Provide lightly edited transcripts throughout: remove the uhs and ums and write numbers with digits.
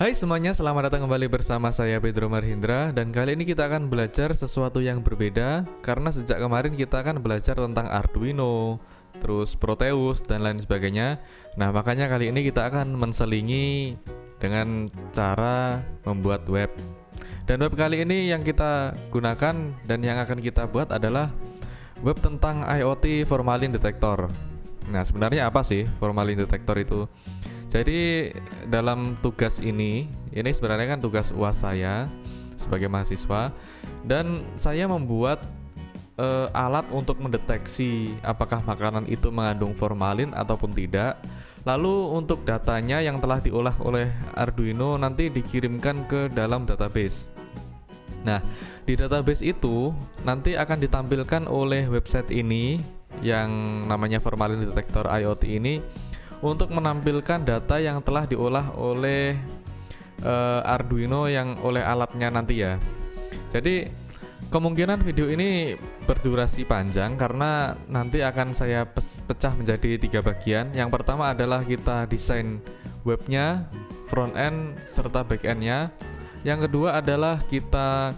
Hai semuanya, selamat datang kembali bersama saya Pedro Marhindra. Dan kali ini kita akan belajar sesuatu yang berbeda. Karena sejak kemarin kita akan belajar tentang Arduino, terus Proteus, dan lain sebagainya. Nah makanya kali ini kita akan menselingi dengan cara membuat web. Dan web kali ini yang kita gunakan dan yang akan kita buat adalah web tentang IoT formalin detector. Nah sebenarnya apa sih formalin detector itu? Jadi dalam tugas ini sebenarnya kan tugas UAS saya sebagai mahasiswa, dan saya membuat alat untuk mendeteksi apakah makanan itu mengandung formalin ataupun tidak. Lalu untuk datanya yang telah diolah oleh Arduino nanti dikirimkan ke dalam database. Nah, di database itu nanti akan ditampilkan oleh website ini yang namanya formalin detector IoT ini untuk menampilkan data yang telah diolah oleh Arduino yang oleh alatnya nanti ya. Jadi kemungkinan video ini berdurasi panjang karena nanti akan saya pecah menjadi 3 bagian. Yang pertama adalah kita desain webnya, front end serta back endnya. Yang kedua adalah kita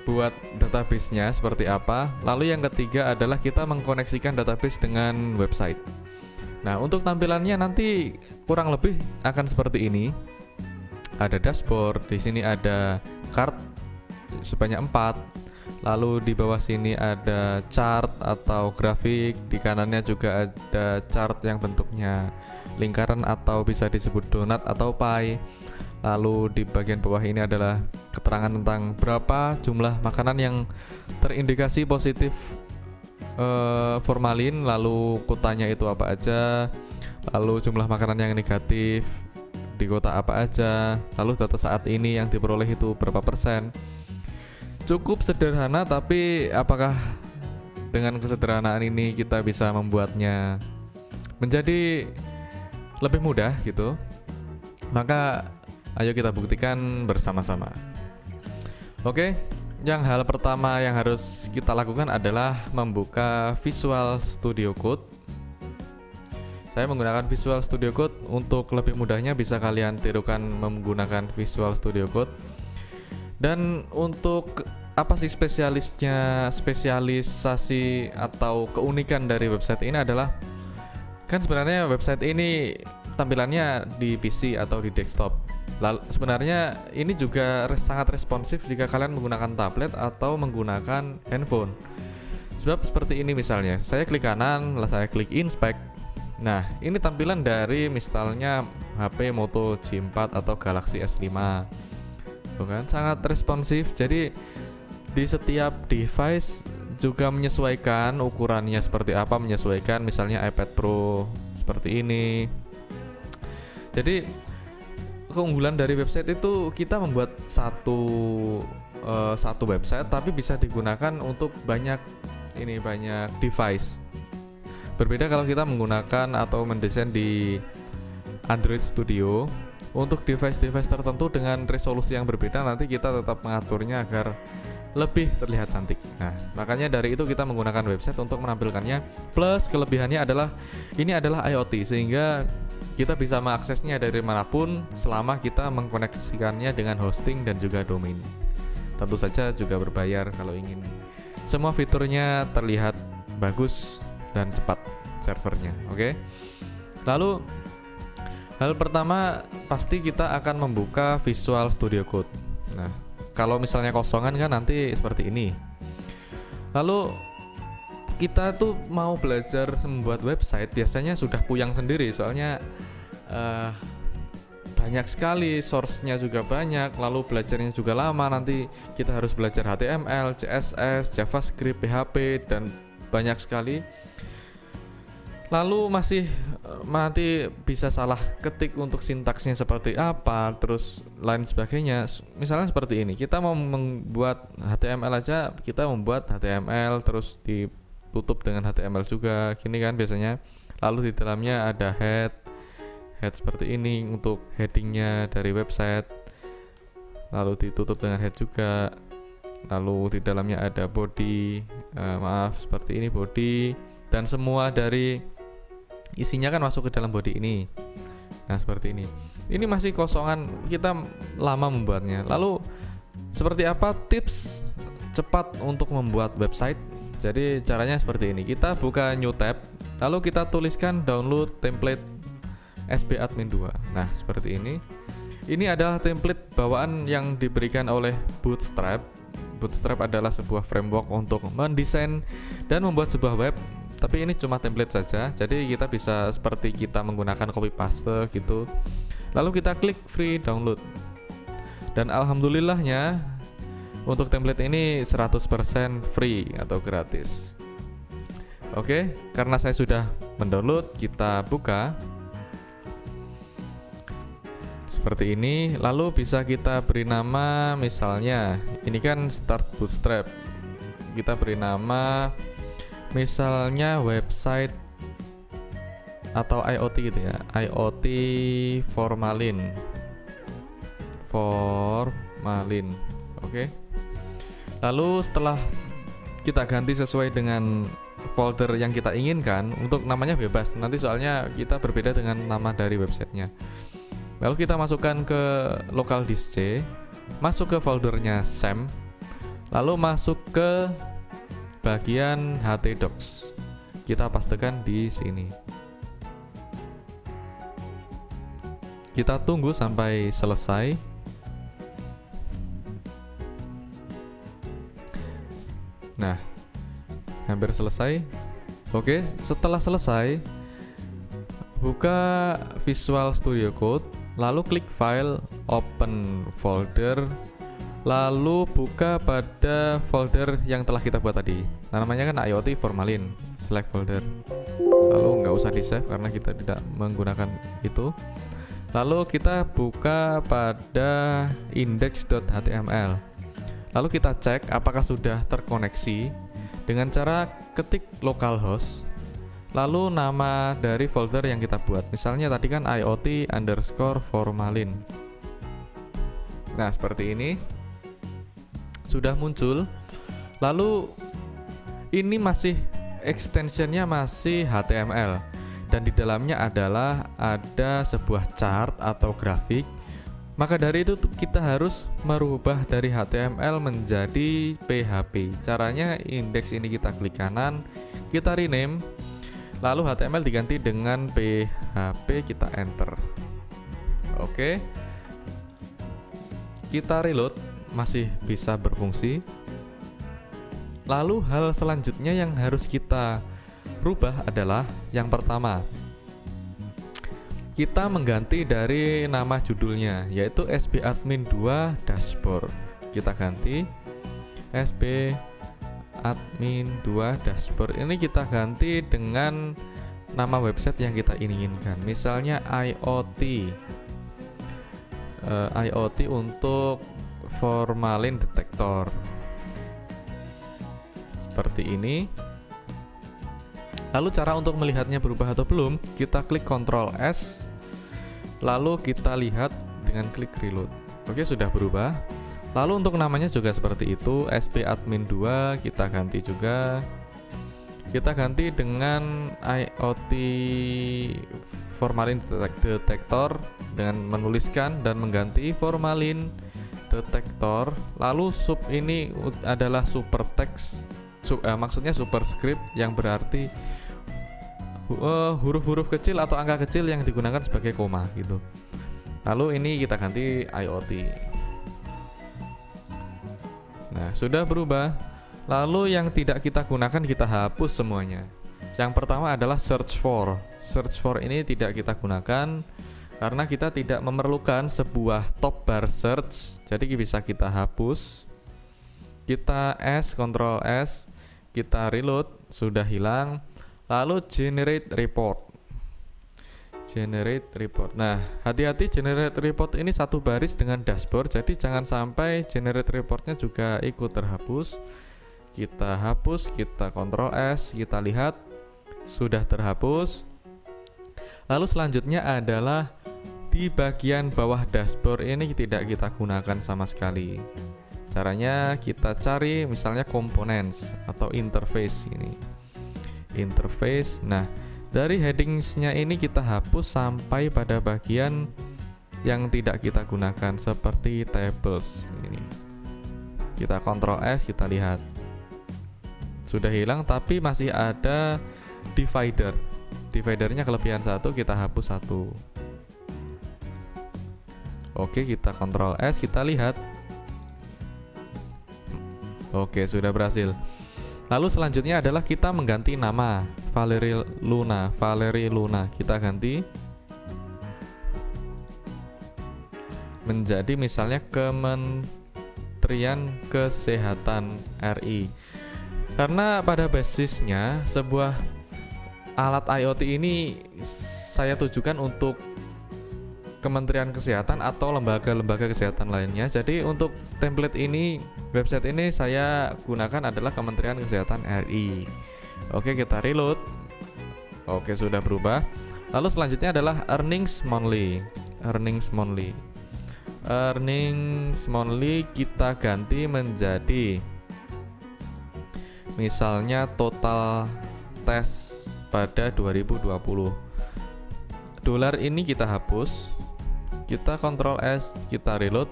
buat database-nya seperti apa. Lalu yang ketiga adalah kita mengkoneksikan database dengan website. Nah, untuk tampilannya nanti kurang lebih akan seperti ini. Ada dashboard, di sini ada chart sebanyak 4. Lalu di bawah sini ada chart atau grafik, di kanannya juga ada chart yang bentuknya lingkaran atau bisa disebut donat atau pie. Lalu di bagian bawah ini adalah keterangan tentang berapa jumlah makanan yang terindikasi positif formalin, lalu kotanya itu apa aja, lalu jumlah makanan yang negatif di kota apa aja, lalu data saat ini yang diperoleh itu berapa persen. Cukup sederhana, tapi apakah dengan kesederhanaan ini kita bisa membuatnya menjadi lebih mudah gitu? Maka ayo kita buktikan bersama-sama. Oke. Yang hal pertama yang harus kita lakukan adalah membuka Visual Studio Code. Saya menggunakan Visual Studio Code. Untuk lebih mudahnya bisa kalian tirukan menggunakan Visual Studio Code. Dan untuk apa sih spesialisasi atau keunikan dari website ini adalah, kan sebenarnya website ini tampilannya di PC atau di desktop. Sebenarnya ini juga sangat responsif jika kalian menggunakan tablet atau menggunakan handphone. Sebab seperti ini misalnya, saya klik kanan, lalu saya klik inspect. Nah, ini tampilan dari misalnya HP Moto G4 atau Galaxy S5. Tuh kan, sangat responsif. Jadi di setiap device juga menyesuaikan ukurannya seperti apa, menyesuaikan misalnya iPad Pro seperti ini. Jadi keunggulan dari website itu kita membuat satu website tapi bisa digunakan untuk banyak device. Berbeda kalau kita menggunakan atau mendesain di Android Studio untuk device-device tertentu dengan resolusi yang berbeda, nanti kita tetap mengaturnya agar lebih terlihat cantik. Nah, makanya dari itu kita menggunakan website untuk menampilkannya. Plus kelebihannya adalah ini adalah IoT, sehingga kita bisa mengaksesnya dari manapun selama kita mengkoneksikannya dengan hosting dan juga domain. Tentu saja juga berbayar kalau ingin semua fiturnya terlihat bagus dan cepat servernya. Oke. Lalu hal pertama pasti kita akan membuka Visual Studio Code. Nah, kalau misalnya kosongan kan nanti seperti ini. Lalu kita tuh mau belajar membuat website biasanya sudah puyang sendiri, soalnya banyak sekali, source-nya juga banyak, lalu belajarnya juga lama. Nanti kita harus belajar HTML, CSS, JavaScript, PHP, dan banyak sekali. Lalu masih nanti bisa salah ketik untuk sintaksnya seperti apa, terus lain sebagainya. Misalnya seperti ini, kita mau membuat HTML aja, kita membuat HTML terus ditutup dengan HTML juga, gini kan biasanya. Lalu di dalamnya ada head seperti ini untuk headingnya dari website, lalu ditutup dengan head juga. Lalu di dalamnya ada body, seperti ini body, dan semua dari isinya kan masuk ke dalam body ini. Nah seperti ini. Ini masih kosongan, kita lama membuatnya. Lalu seperti apa tips cepat untuk membuat website? Jadi caranya seperti ini. Kita buka new tab, lalu kita tuliskan download template SB Admin 2. Nah, seperti ini. Ini adalah template bawaan yang diberikan oleh Bootstrap. Bootstrap adalah sebuah framework untuk mendesain dan membuat sebuah web. Tapi ini cuma template saja. Jadi kita bisa seperti kita menggunakan copy paste gitu. Lalu kita klik free download. Dan alhamdulillahnya untuk template ini 100% free atau gratis. Oke, karena saya sudah mendownload, kita buka seperti ini. Lalu bisa kita beri nama, misalnya ini kan start bootstrap, kita beri nama misalnya website atau IoT gitu ya, IoT formalin. Oke. Lalu setelah kita ganti sesuai dengan folder yang kita inginkan, untuk namanya bebas nanti soalnya kita berbeda dengan nama dari websitenya. Lalu kita masukkan ke local disk C, masuk ke foldernya SAM, lalu masuk ke bagian htdocs. Kita pastekan di sini. Kita tunggu sampai selesai. Nah, hampir selesai. Oke, setelah selesai, buka Visual Studio Code, lalu klik file, open folder, lalu buka pada folder yang telah kita buat tadi. Namanya kan IoT formalin, select folder. Lalu nggak usah di save karena kita tidak menggunakan itu. Lalu kita buka pada index.html. Lalu kita cek apakah sudah terkoneksi dengan cara ketik localhost. Lalu nama dari folder yang kita buat, misalnya tadi kan IoT_formalin. Nah, seperti ini sudah muncul. Lalu ini masih extensionnya masih HTML, dan di dalamnya adalah ada sebuah chart atau grafik. Maka dari itu kita harus merubah dari HTML menjadi PHP. Caranya indeks ini kita klik kanan, kita rename, lalu HTML diganti dengan PHP, kita enter. Oke. Kita reload, masih bisa berfungsi. Lalu hal selanjutnya yang harus kita rubah adalah yang pertama, kita mengganti dari nama judulnya, yaitu SB Admin 2 Dashboard. Kita ganti SB Admin 2 Dashboard. Ini kita ganti dengan nama website yang kita inginkan. Misalnya IoT untuk formalin detector. Seperti ini. Lalu cara untuk melihatnya berubah atau belum, kita klik Ctrl S, lalu kita lihat dengan klik reload. Oke, sudah berubah. Lalu untuk namanya juga seperti itu, SB Admin 2 kita ganti juga. Kita ganti dengan IoT formalin detector dengan menuliskan dan mengganti formalin detector. Lalu sub ini adalah supertext, maksudnya superscript yang berarti huruf-huruf kecil atau angka kecil yang digunakan sebagai koma gitu. Lalu ini kita ganti IoT. Nah, sudah berubah. Lalu yang tidak kita gunakan kita hapus semuanya. Yang pertama adalah search for. Search for ini tidak kita gunakan karena kita tidak memerlukan sebuah top bar search. Jadi bisa kita hapus. Kita Ctrl S, kita reload, sudah hilang. Lalu generate report. Nah, hati-hati, generate report ini satu baris dengan dashboard, jadi jangan sampai generate reportnya juga ikut terhapus. Kita hapus, kita Ctrl S, kita lihat sudah terhapus. Lalu selanjutnya adalah di bagian bawah dashboard ini tidak kita gunakan sama sekali. Caranya kita cari misalnya components atau interface ini. Interface. Nah, dari headingsnya ini kita hapus sampai pada bagian yang tidak kita gunakan seperti tables ini. Kita Ctrl S, kita lihat sudah hilang, tapi masih ada divider. Dividernya kelebihan 1, kita hapus 1. Oke, kita Ctrl S, kita lihat. Oke, sudah berhasil. Lalu selanjutnya adalah kita mengganti nama. Valerie Luna kita ganti menjadi misalnya Kementerian Kesehatan RI. Karena pada basisnya sebuah alat IoT ini saya tujukan untuk Kementerian Kesehatan atau lembaga-lembaga kesehatan lainnya. Jadi untuk template ini, website ini saya gunakan adalah Kementerian Kesehatan RI. Oke, kita reload. Oke, sudah berubah. Lalu selanjutnya adalah earnings monthly. Earnings monthly kita ganti menjadi misalnya total tes pada 2020. Dolar ini kita hapus. Kita Ctrl S, kita reload.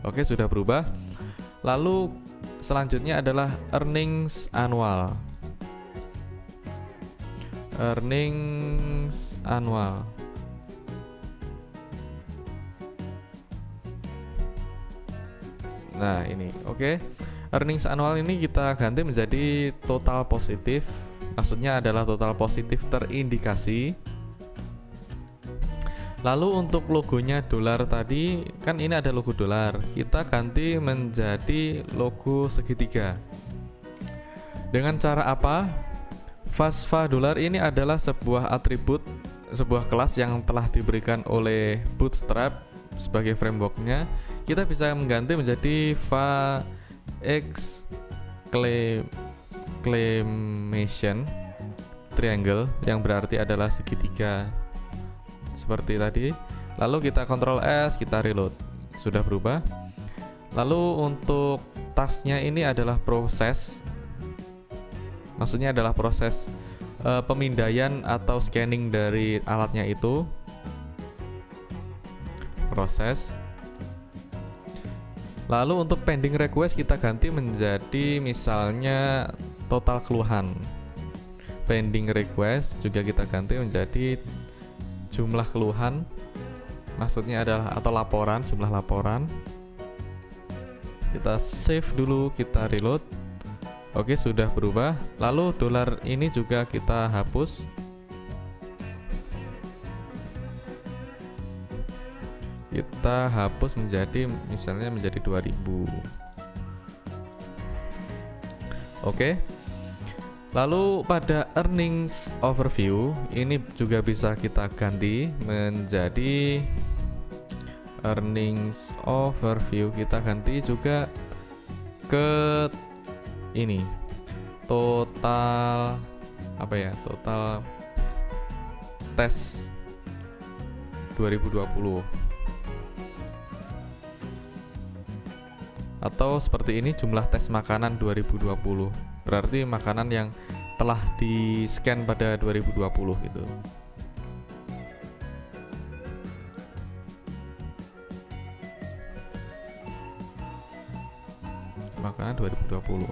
Oke, sudah berubah. Lalu selanjutnya adalah earnings annual. Nah, ini oke. Earnings annual ini kita ganti menjadi total positif. Maksudnya adalah total positif terindikasi. Lalu untuk logonya dolar tadi, kan ini ada logo dolar, kita ganti menjadi logo segitiga. Dengan cara apa? Vasva dolar ini adalah sebuah atribut, sebuah kelas yang telah diberikan oleh Bootstrap sebagai frameworknya. Kita bisa mengganti menjadi va exclamation triangle yang berarti adalah segitiga. Seperti tadi. Lalu kita Ctrl S, kita reload. Sudah berubah. Lalu untuk tasknya ini adalah proses. Maksudnya adalah proses pemindaian atau scanning dari alatnya itu. Proses. Lalu untuk pending request kita ganti menjadi misalnya total keluhan. Pending request juga kita ganti menjadi jumlah keluhan, maksudnya adalah atau laporan, jumlah laporan. Kita save dulu, kita reload. Oke, sudah berubah. Lalu dolar ini juga kita hapus. Kita hapus menjadi misalnya menjadi 2000. Oke. Lalu pada earnings overview ini juga bisa kita ganti menjadi earnings overview, kita ganti juga ke ini total total tes 2020 atau seperti ini jumlah tes makanan 2020. Berarti makanan yang telah di scan pada 2020 gitu. Makanan 2020.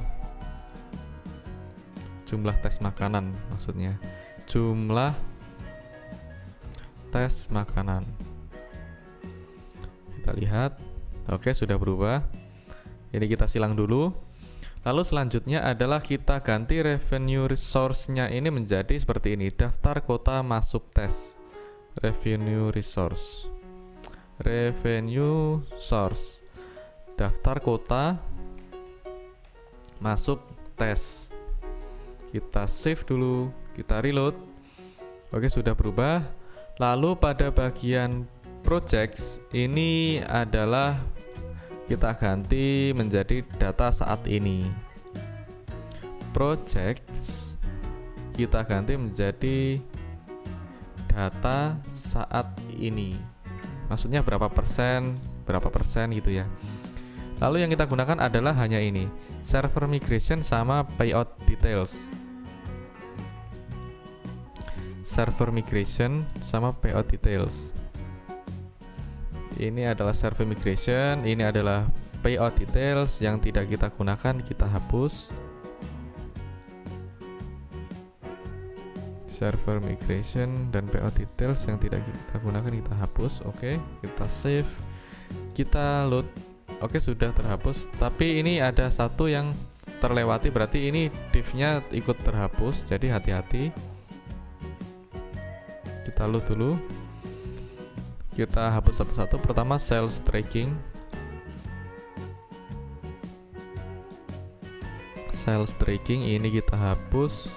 Jumlah tes makanan maksudnya. Jumlah tes makanan. Kita lihat. Oke, sudah berubah. Ini kita silang dulu. Lalu selanjutnya adalah kita ganti revenue resource-nya ini menjadi seperti ini, daftar kota masuk tes. Revenue source, daftar kota masuk tes. Kita save dulu, kita reload. Oke, sudah berubah. Lalu pada bagian projects ini adalah kita ganti menjadi data saat ini. Projects kita ganti menjadi data saat ini. Maksudnya berapa persen gitu ya. Lalu yang kita gunakan adalah hanya ini, server migration sama payout details. Server migration sama payout details. Ini adalah server migration, ini adalah payout details yang tidak kita gunakan, kita hapus. Server migration dan payout details yang tidak kita gunakan kita hapus. Oke, kita save, kita load. Oke, sudah terhapus. Tapi ini ada satu yang terlewati, berarti ini div-nya ikut terhapus, jadi hati-hati. Kita load dulu, kita hapus satu-satu. Pertama sales tracking, ini kita hapus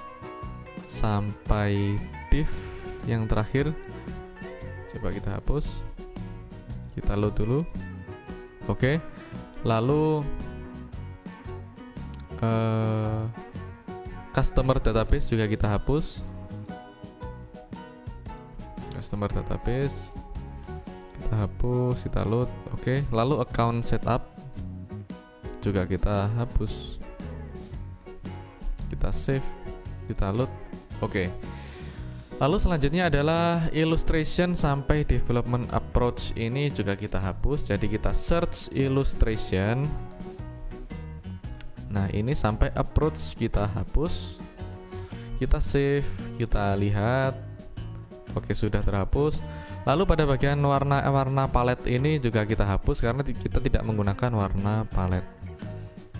sampai div yang terakhir. Coba kita hapus, kita load dulu. Oke, lalu customer database juga kita hapus. Customer database kita hapus, kita load. Oke, lalu account setup juga kita hapus, kita save, kita load. Oke, lalu selanjutnya adalah illustration sampai development approach, ini juga kita hapus. Jadi kita search illustration. Nah, ini sampai approach kita hapus, kita save, kita lihat. Oke, sudah terhapus. Lalu pada bagian warna palet ini juga kita hapus karena kita tidak menggunakan warna palet.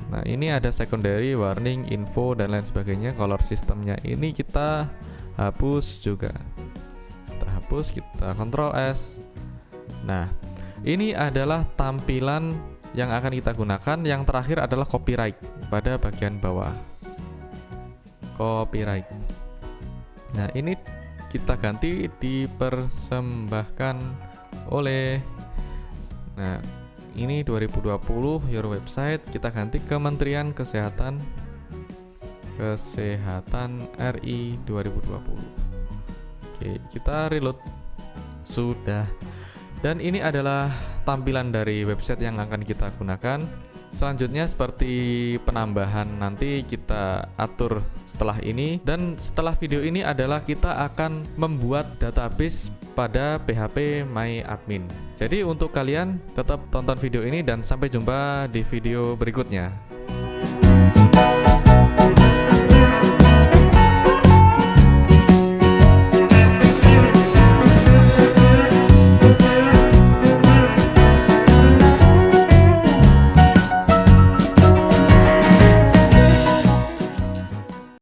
Nah, ini ada secondary, warning, info dan lain sebagainya. Color sistemnya ini kita hapus juga. Kita hapus, kita Ctrl S. Nah, ini adalah tampilan yang akan kita gunakan. Yang terakhir adalah copyright pada bagian bawah. Copyright. Nah, ini kita ganti dipersembahkan oleh, nah ini 2020 your website, kita ganti Kementerian Kesehatan RI 2020. Oke, kita reload. Sudah. Dan ini adalah tampilan dari website yang akan kita gunakan. Selanjutnya seperti penambahan nanti kita atur setelah ini. Dan setelah video ini adalah kita akan membuat database pada PHP My Admin. Jadi untuk kalian tetap tonton video ini dan sampai jumpa di video berikutnya.